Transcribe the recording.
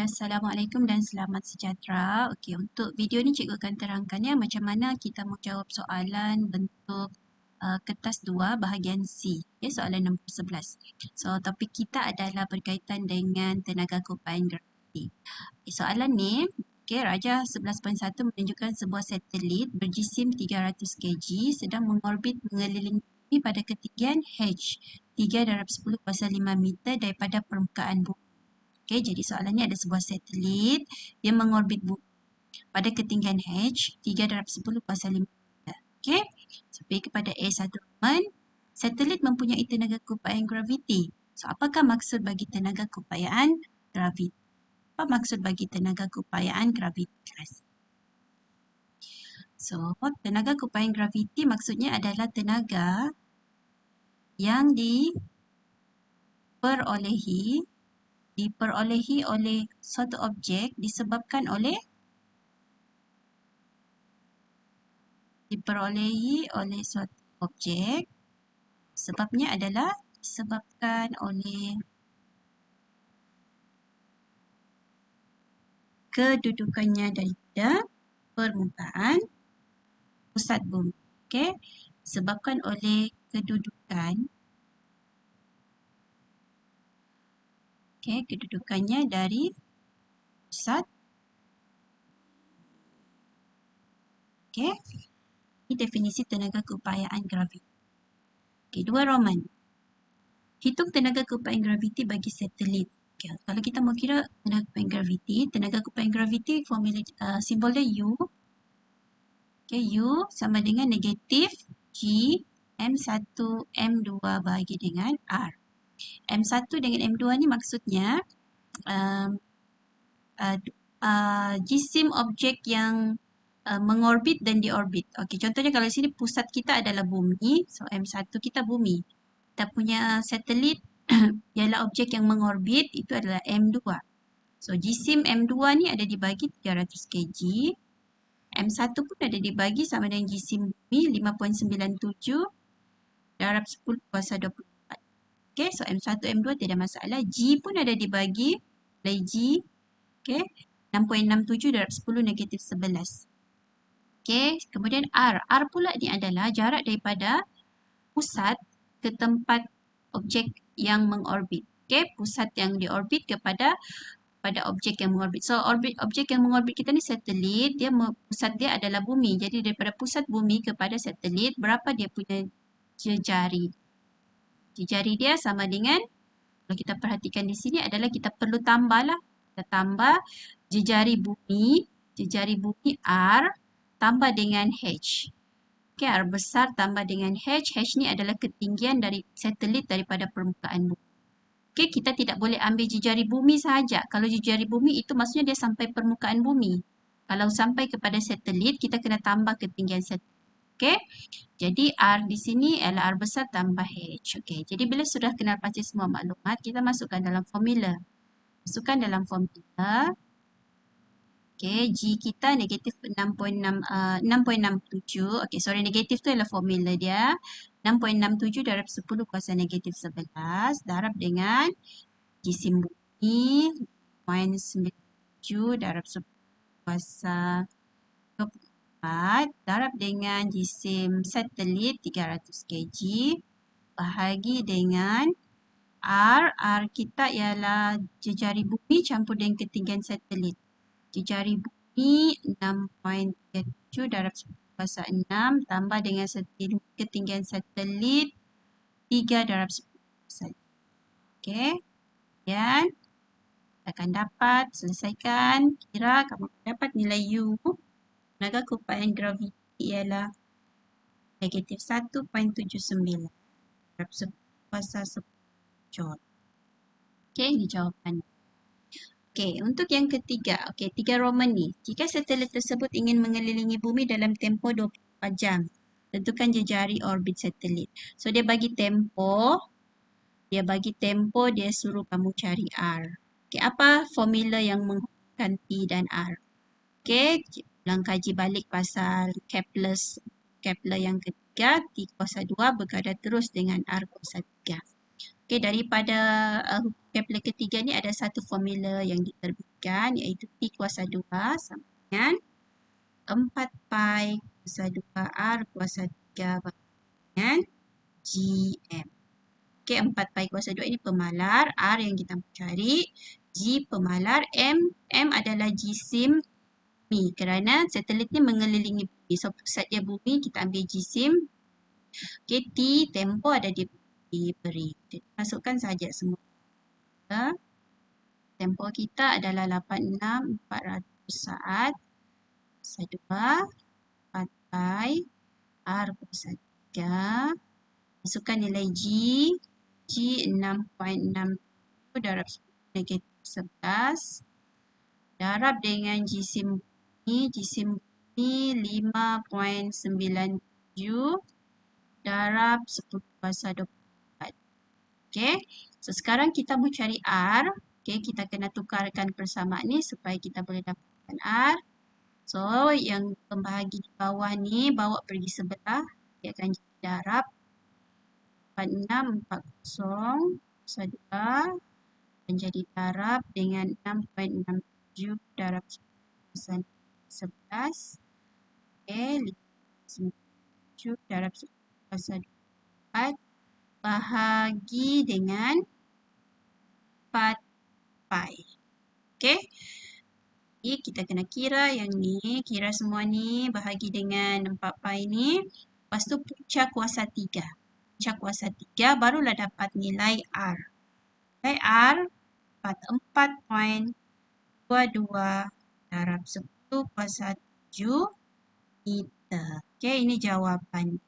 Assalamualaikum dan selamat sejahtera. Okey, untuk video ni cikgu akan terangkan ya macam mana kita menjawab soalan bentuk kertas 2 bahagian C. Okay, soalan nombor 11. So, topik kita adalah berkaitan dengan tenaga kupayan graviti. Okay, soalan ni, okay, Rajah 11.1 menunjukkan sebuah satelit berjisim 300 kg sedang mengorbit mengelilingi bumi pada ketinggian H 3/10⁵ meter daripada permukaan bumi. Okay, jadi soalan ni ada sebuah satelit yang mengorbit bumi pada ketinggian H 3/10⁵ meter. Okay, so pergi kepada A1 Roman. Satelit mempunyai tenaga kupayaan graviti. So, apakah maksud bagi tenaga kupayaan graviti? Apa maksud bagi tenaga kupayaan graviti, kelas? So, tenaga kupayaan graviti maksudnya adalah tenaga yang diperolehi oleh suatu objek disebabkan oleh suatu objek, sebabnya adalah disebabkan oleh kedudukannya daripada permukaan pusat bumi. Okey, disebabkan oleh kedudukannya dari pusat. Okey, ini definisi tenaga keupayaan graviti. Okey, 2 Roman. Hitung tenaga keupayaan graviti bagi satelit. Okay, kalau kita mau kira tenaga keupayaan graviti formula simbol dia U. Okay, U sama dengan negatif G M1 M2 bahagi dengan R. M1 dengan M2 ni maksudnya jisim objek yang mengorbit dan diorbit. Okey, contohnya kalau di sini pusat kita adalah bumi, so M1 kita bumi. Kita punya satelit ialah objek yang mengorbit, itu adalah M2. So, jisim M2 ni ada dibagi 300 kg. M1 pun ada dibagi sama dengan jisim bumi 5.97 darab 10⁻²4. Okey, so M1, M2 tidak masalah. G pun ada dibagi oleh G. Okey, 6.67 darab 10⁻11. Okey, kemudian R. R pula ni adalah jarak daripada pusat ke tempat objek yang mengorbit. Okey, pusat yang diorbit pada objek yang mengorbit. So, objek yang mengorbit kita ni satelit, pusat dia adalah bumi. Jadi, daripada pusat bumi kepada satelit, berapa dia punya jejari? Jejari dia sama dengan, kalau kita perhatikan di sini adalah kita perlu tambahlah. Kita tambah jejari bumi R tambah dengan H. Okay, R besar tambah dengan H. H ni adalah ketinggian dari satelit daripada permukaan bumi. Okay, kita tidak boleh ambil jejari bumi sahaja. Kalau jejari bumi itu maksudnya dia sampai permukaan bumi. Kalau sampai kepada satelit, kita kena tambah ketinggian satelit. Okay, jadi R di sini adalah R besar tambah H. Okay, jadi bila sudah kenal pasti semua maklumat, kita masukkan dalam formula. Okay, G kita negatif 6.67. Okay, sorry, negatif tu adalah formula dia. 6.67 darab 10 kuasa negatif 11 darab dengan jisim bumi 0.97 darab 10 kuasa 24 darab dengan jisim satelit 300 kg bahagi dengan R. R kita ialah jejari bumi campur dengan ketinggian satelit. Jejari bumi 6.37 darab 10 kuasa 6 tambah dengan ketinggian satelit 3 darab 10 kuasa 6. Okey. Kemudian kita akan dapat, selesaikan, kira kamu dapat nilai U. Tenaga keupayaan graviti ialah negatif 1.79 darab 10 kuasa 10 joule. Okey, ini jawapan. Okey, untuk yang ketiga, 3 Roman ni. Jika satelit tersebut ingin mengelilingi bumi dalam tempoh 24 jam, tentukan jejari orbit satelit. So, dia bagi tempoh, dia suruh kamu cari R. Okey, apa formula yang menghubungkan T dan R? Okey, ulang kaji balik pasal Kepler yang ketiga, T kuasa 2 berkadar terus dengan R kuasa 3. Okey, daripada hukum Kepler ketiga ni ada satu formula yang diterbitkan iaitu P kuasa 2 sama dengan 4 pi kuasa 2 R kuasa 3 dengan GM. Okey, 4 pi kuasa 2 ini pemalar, R yang kita nak cari, G pemalar, M adalah jisim bumi kerana satelit ni mengelilingi bumi. So, pusat dia bumi, kita ambil jisim. Okey, T tempoh ada di beri. Jadi, masukkan saja semua. Tempoh kita adalah 86,400 saat. Kuasa 2, 4 pi, R kuasa 3. Masukkan nilai G. G 6.6 darab 10 negatif 11. Darab dengan jisim bumi. Jisim bumi 5.97 darab 10 kuasa 24. Okey. So, sekarang kita mau cari R. Okey, kita kena tukarkan persamaan ni supaya kita boleh dapatkan R. So, yang pembahagi di bawah ni bawa pergi sebelah. Dia akan jadi darab 4640 kuasa 2 menjadi darab dengan 6.67 darab 10 kuasa 11. Okey, 5.97 darab 10 kuasa 24 bahagi dengan 4 pi. Okey. Jadi kita kena kira yang ni, kira semua ni bahagi dengan 4 pi ni. Lepas tu punca kuasa 3. Punca kuasa 3 barulah dapat nilai R. Nilai R dapat 4.22 darab 10 kuasa 7 meter. Okey, ini jawapan.